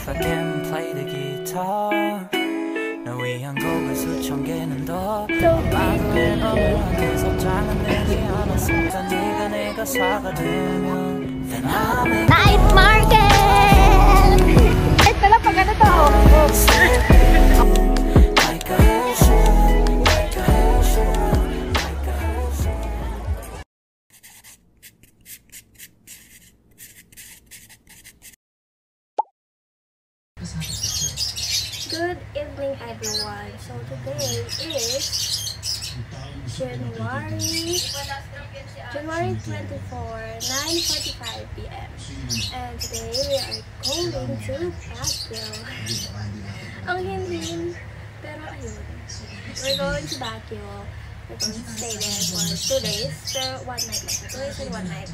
if I can play the guitar 널 위한 곡을 수천 개는 더 아마도 앨범을 섭장은 되지 않았으니까 네가 내 가사가 되면 Then I'll make Night market! Ay, pala pag ano to? like a ocean, like a ocean, like a ocean. Good evening, everyone. So today is January 24, 9:45 p.m. And today we are going to Baguio. Ang hindi, pero ayun. We're going to Baguio. We're going to stay there for 2 days. Pero 1 night lang. 2 days and 1 night.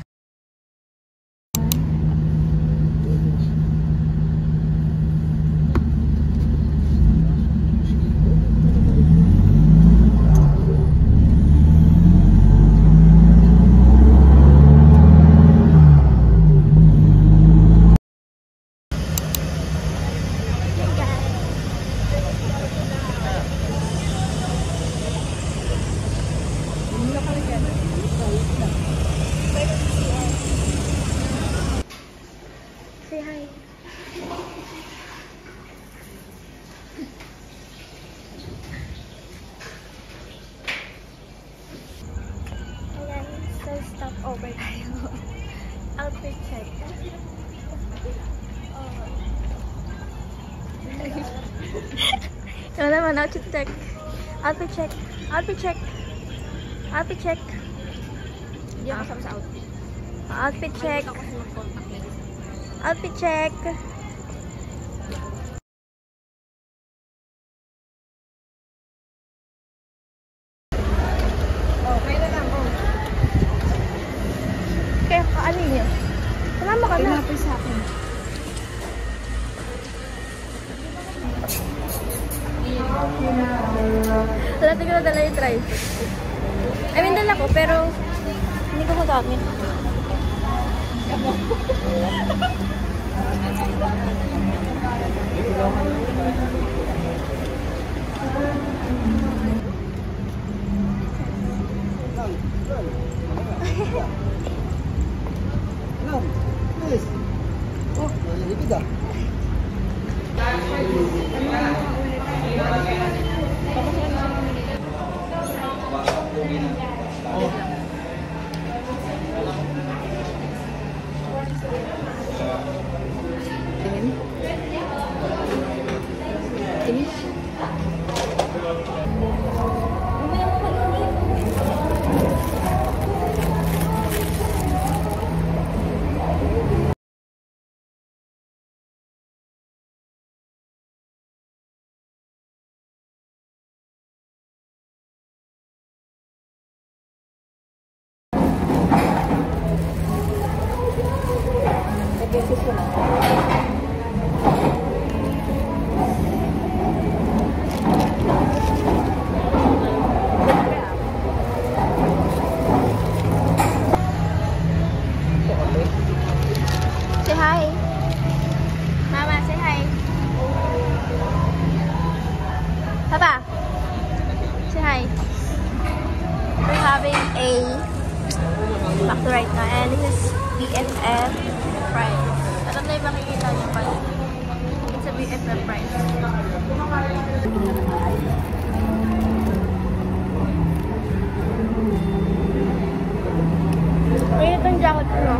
Say hi. Ayan, so stop over tayo. Outfit check. Ito naman, outfit check. Outfit check. Outfit check. Outfit check. Hindi ako kasama sa outfit. Outfit check. Outfit check. Oh, pwede lang. Oh. Kaya kaano niya? Sumama ka na. Pinapay sa akin. Dati ko na dala yung tripod. I mean, dala ko, pero hindi ko magamit. Say hi. Mama, say hi. Papa, say hi. We're having a back right now, and this is BFF price. Alam na yung makikita niyo pa. It's a BFF price. Ay, itong jacket ko.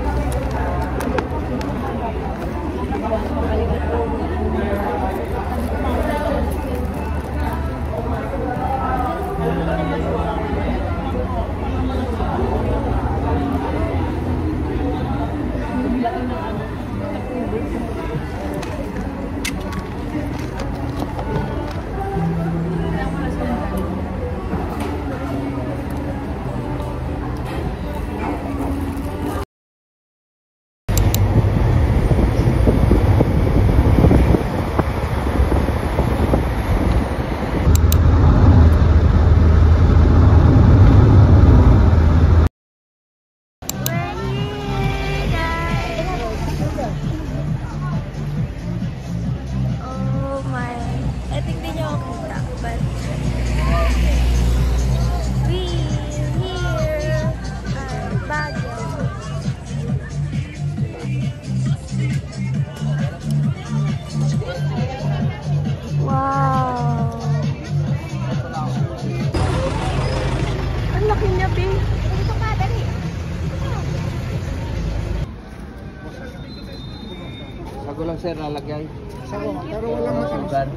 Bago lang sir, lalagyan. Pero walang Sugar.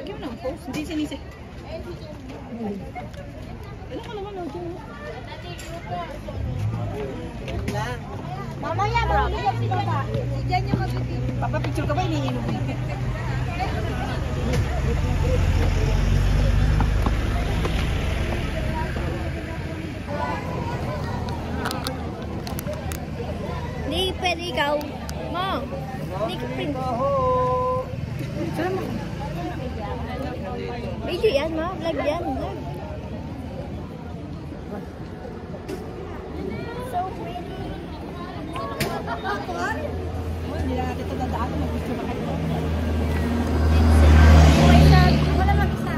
Lagyan mo ng post. Hindi sinisip. Ano ka naman o dyan? Mamaya, mahulog si Baba. Diyan yung mag-picture. Papapicture ka ba? Iniinom mo. Hindi, pwede ikaw. Ma, hindi ka print. Sama. Video yan, ma. Vlog yan. Vlog. So pretty. Hindi na natin ito dadaan. Mag-picture ba kayo? Wala lang isa.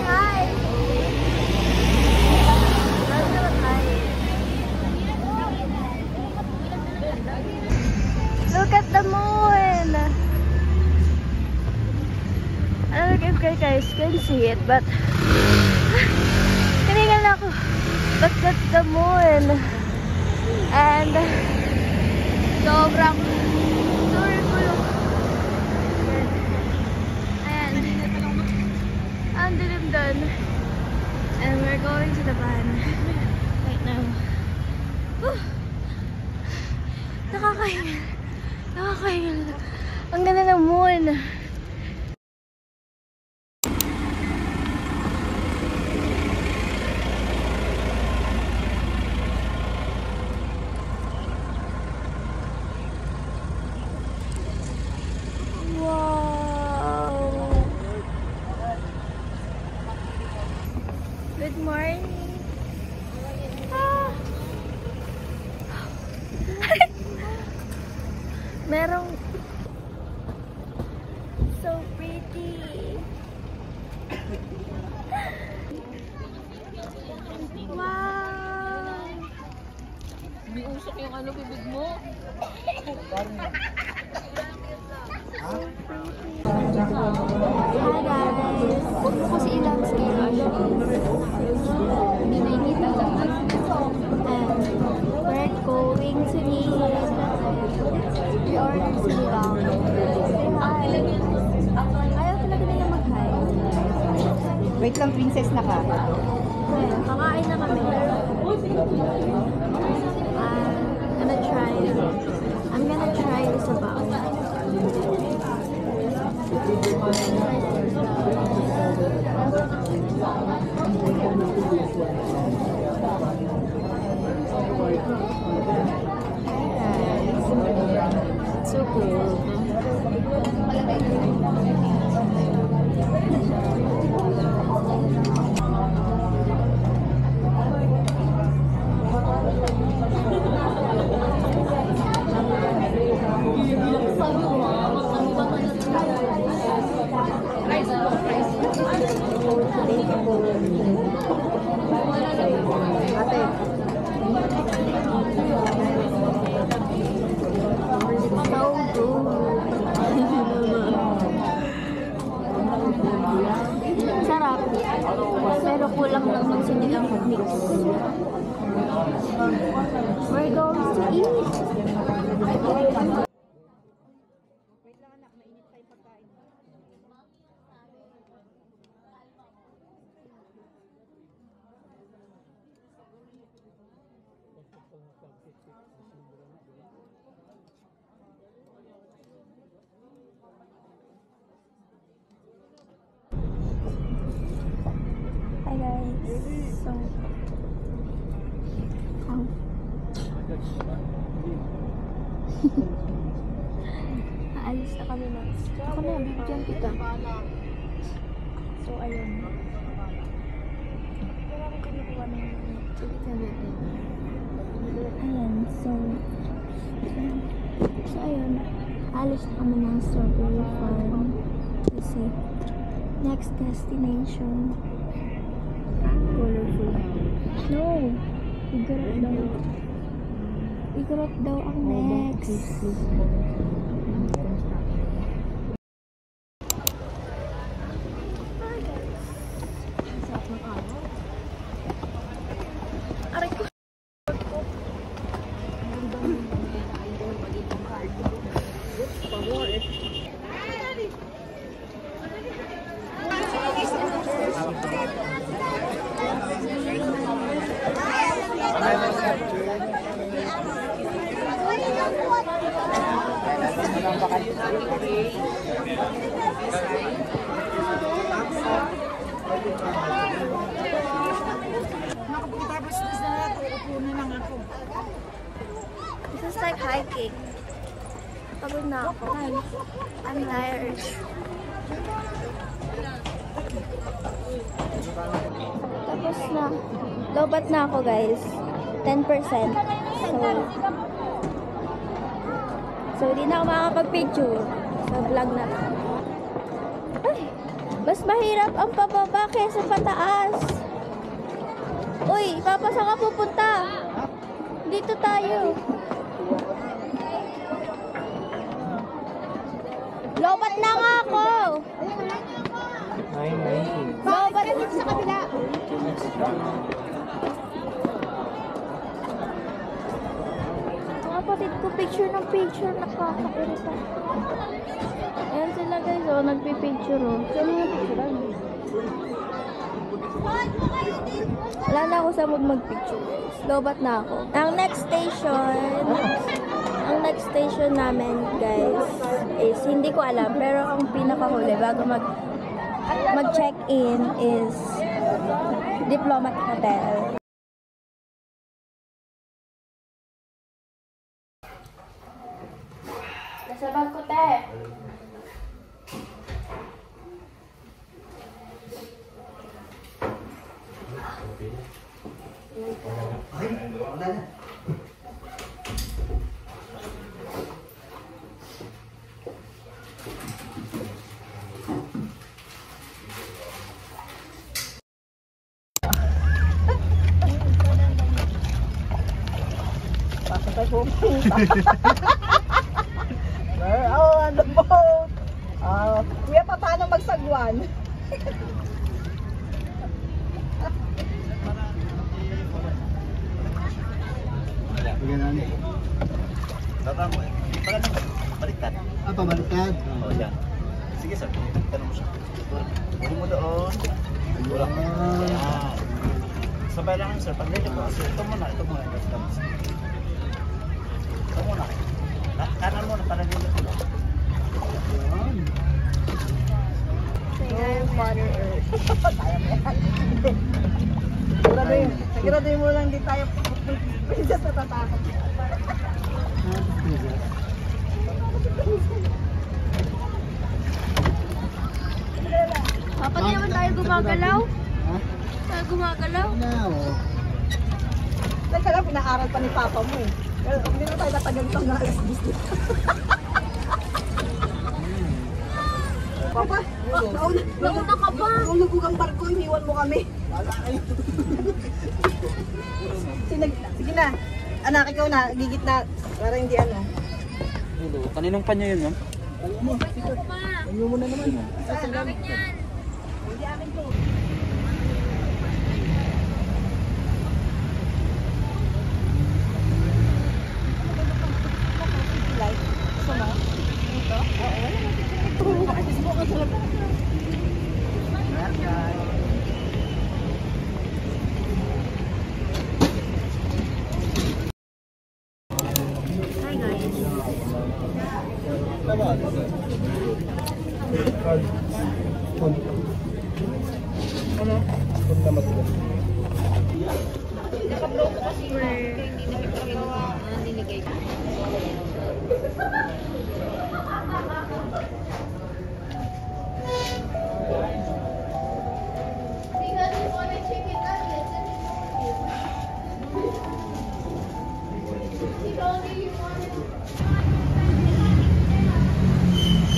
Hi. Look at the moon. I don't know if you guys can see it, but kinigal ako. But that's the moon. And sobrang colorful. Ayan. Ang dilim doon. And we're going to the van right now. Whew. Nakakahingal. Nakakahingal. Ang ganda ng moon. Good morning. Ah. Merong so pretty. Wow. May usok yung ano bibig mo. Hi guys. Ako si Ilang Scale Hindi nakikita lang. And we're going to eat. We ordered sinigang. Say hi. Ayaw talaga nila mag-hi. Wait lang, princess na ka. Ayan, kakain na kami. I'm gonna try this about. So cool. Sarap. Pero kulang lang ng sinigang mix. We're going to eat. Hi guys. So, aalis na kami na. Ako na, bibigyan kita. So, ayun. Wala akong kinukuha ng ayan, so ayun. Alis na kami ng strawberry farm. Kasi, next destination. Colorful house. No! Igorot daw. Igorot daw ang next. Ay, hiking. Pagod na ako. I'm tired. Tapos na. Lobat na ako, guys. 10%. So, hindi na ako makakapag-picture sa vlog na to. Ay, mas mahirap ang pababa kaysa pataas. Uy, Papa, saan ka pupunta? Dito tayo. Lobat na nga ako. Lobat na sa kabila. Mga kapatid ko, picture ng picture. Nakakairita. Ayan sila guys, oh, nagpipicture, oh. Saan nga picture? Wala na ako sa magpicture. Lobat na ako. Ang next station namin, guys, is hindi ko alam, pero ang pinakahuli bago mag-check-in is Diplomat Hotel. Nasa bag ko, te. Oh, on the boat. Kuya, paano magsagwan? Baliktad. Pabaliktad. Oo, yan. Sige sir, tanong mo siya. Huwag mo doon. Yan. Sabay lang sir, pag ready po. Ito muna. Ito muna. Kanan mo na para dito sila. Mother Earth. Siguraduhin mo lang di tayo princess na tatakot. Papa, di naman tayo gumagalaw? Tayo gumagalaw? Teka lang, pinaaral pa ni Papa mo eh. Pero hindi na tayo natagal itong na alas 10. Papa, Nauna ka pa. nahulog ang barko, iniwan mo kami. Sige na. Anak, ikaw na, gigit na. Para hindi ano. Kaninong panyo yun, no? Ano mo na naman. Bakit yan? Hindi amin to. Gusto mo? Ito? Oo. Hi guys.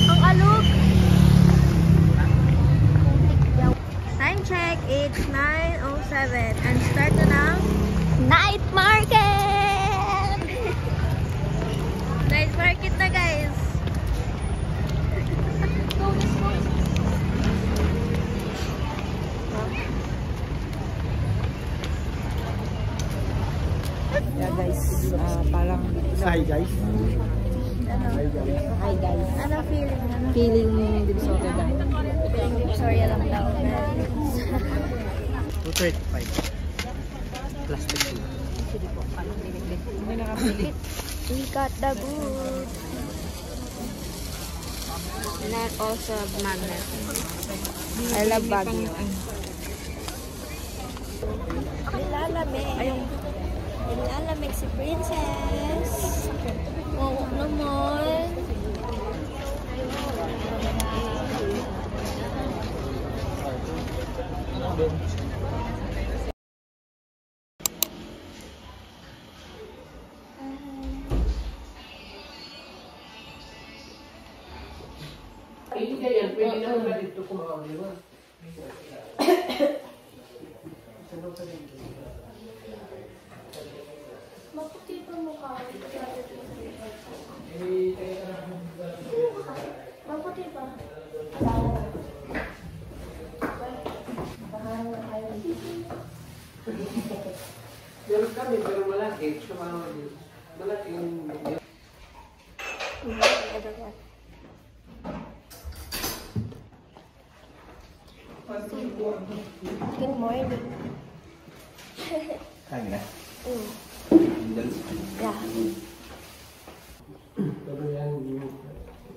Ang alog. Time check, it's 9:07 and start na ng night market! Night market na guys! Yeah guys, parang Hi guys. hi guys. Anong feeling? Feeling Divisoria dahil. Feeling Victoria lang daw. 235. Plastic. Hindi nakapili. We got the good. And then also magnet. I love Baguio. Nilalamig. Ayun. Nilalamig si Princess. Oo naman. Hindi kaya, pwede naman na dito kumakauli mo. Maputi pa mukha. Maputi pa. Meron kami, pero malaki. Malaki yung... Good morning. Kain na. Yeah. Pero yan,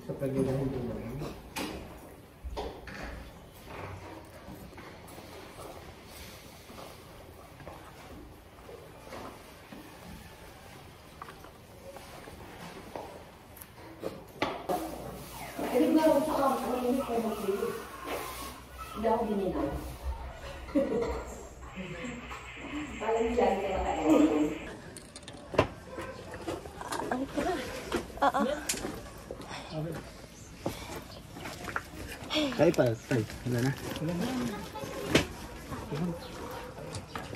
sa pagkinahin ko naman. Hindi ako bininaw. Parang dyan kaya kain. Kaya pa, tay. Wala na.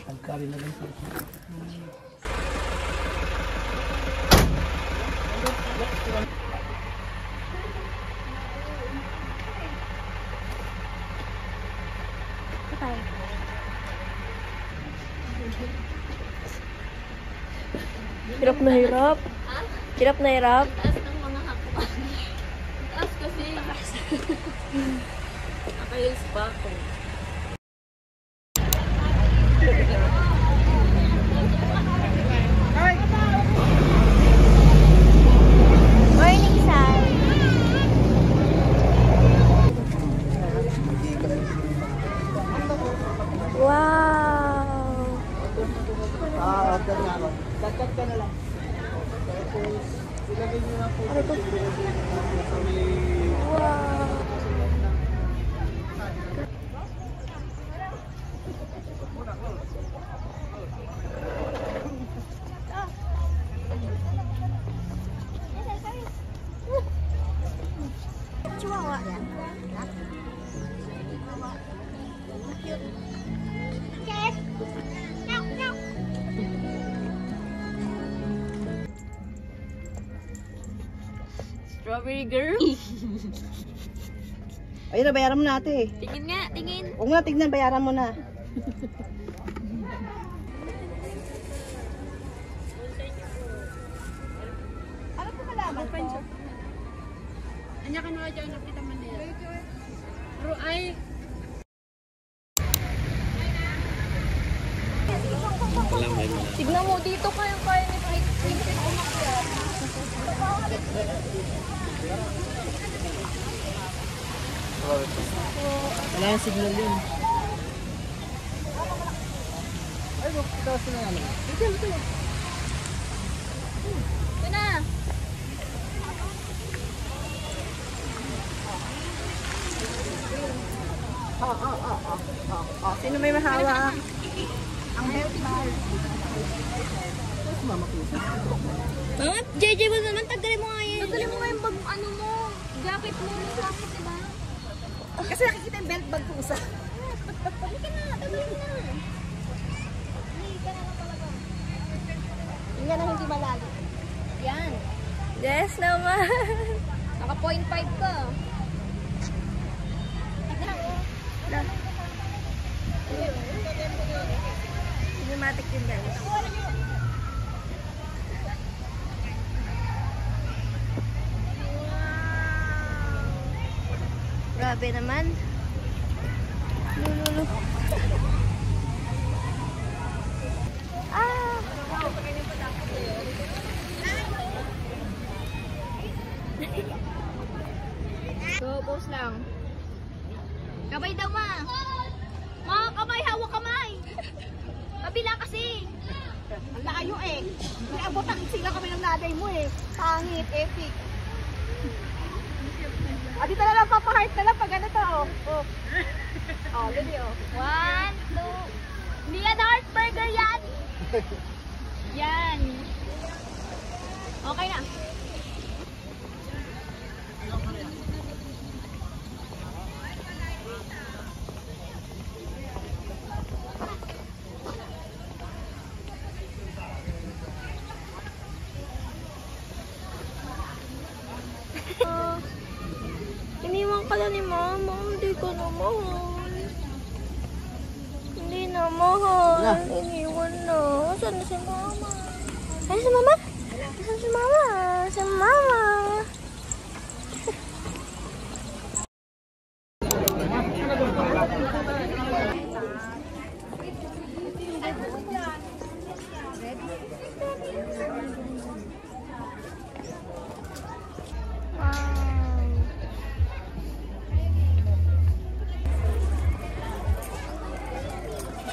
Pagkari na lang sa Hirap na hirap. Hirap na hirap. Taas ng mga hakuan. Taas kasi. Nakayos pa ako. Morning, Sai. Wow. Order na ako. Dagdag ka na lang. Tapos, ilagay nyo na po. Ano to? Sa may... Wow. Chihuahua. Strawberry girl. Ayun na, bayaran mo na ate. Tingin nga, tingin. Huwag nga, tignan, bayaran mo na. Ano po kalaman po? Anya ka na dyan, nakita man nila. Pero ay, Tignan mo, dito kayo kaya ni Princess umakyat. Wala yung signal yun. Ay, itaas na namin. Ito. ito na. Sino may mahawak? Ang healthy bar. Mama Pisa. Mama, JJ mo naman, tagalin mo nga yan. Tagalin mo nga yung bag, ano mo, jacket mo, may jacket, diba? Kasi nakikita yung belt bag pusa. Tagalin ka na, tagalin mo na. Yan ang hindi malalim. Yan. Yes naman. Naka 0.5 ka. Cinematic din guys. Grabe naman. Lulu. Ah! So, pose lang. Kamay daw, ma. Ma, kamay, hawak kamay. Kabila kasi. Ang layo eh. Pangit, epic. Ah, dito na lang, papa-heart na lang pag ganito, oh. Oh. Oh, gani, oh. 1, 2. Hindi yan heart burger yan. Yan. Okay na. Iniwan ka na ni Mama. Hindi ko na mahal. Hindi na mahal. Iniwan na. Saan na si Mama? Saan si Mama? Saan si Mama? Si Mama.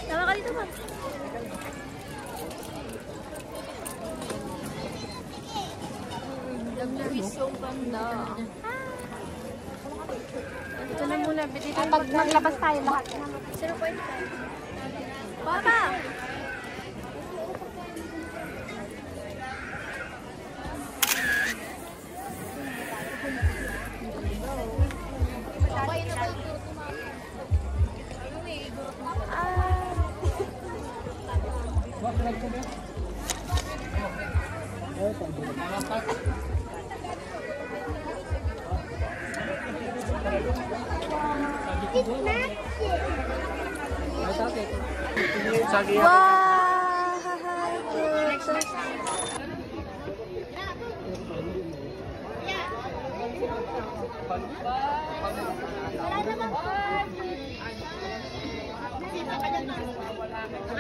Tama ka dito, Ma. Lamlawi so ganda. Ito na muna. Pag maglabas tayo lahat. 0.5. Papa!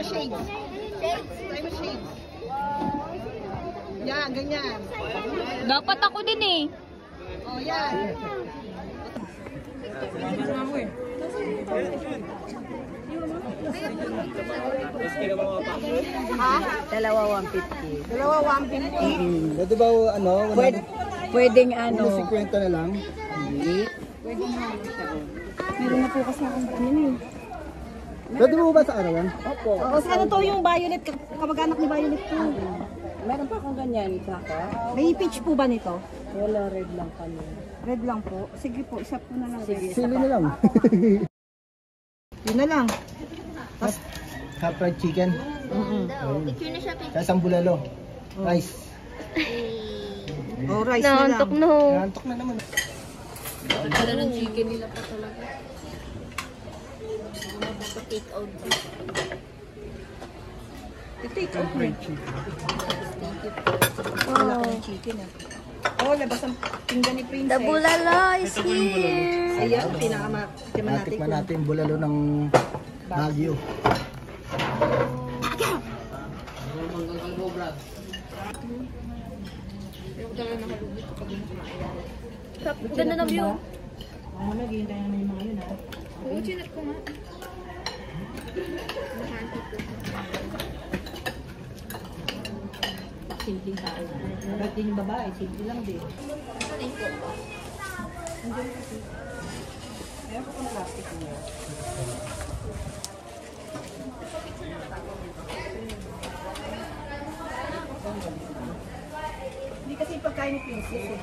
Shades. Try mo shades. Yan, ganyan. Dapat ako din eh. Oh, yan. Ha? Dalawa 150. Dalawa 150. Pwede ba ano? Pwedeng ano. 50 na lang. Hindi. Meron na po kasi akong ano eh. Pwede mo ba sa arawan? Opo. O, kasi ano to yung violet, kamag-anak ni violet to. Meron pa akong ganyan, saka. May peach po ba nito? Wala, red lang kami. Red lang po. Sige po, isa po na lang. Sige, Sili na lang. Yun na lang. Half fried chicken. Picture na siya, picture. Tapos ang bulalo. Rice. Oh, rice na lang. Naantok na. Nantok na naman. Ganda ng chicken nila pa talaga. Take out. I-take out mo. Wala ko ng chicken ah. Oh, labas ang pinggan ni Princess. The bulalo is here. Ayan, pinakamatikman natin. Natikman natin bulalo ng Baguio. Ganda ng view. Oo, naghihintay na yung mga yun ah. Oo, chinat ko nga. Simple tayo. Ba't din yung babae? Simple lang din. Ayaw ko ng plastic niya. Hindi kasi yung pagkain ni Princess eh.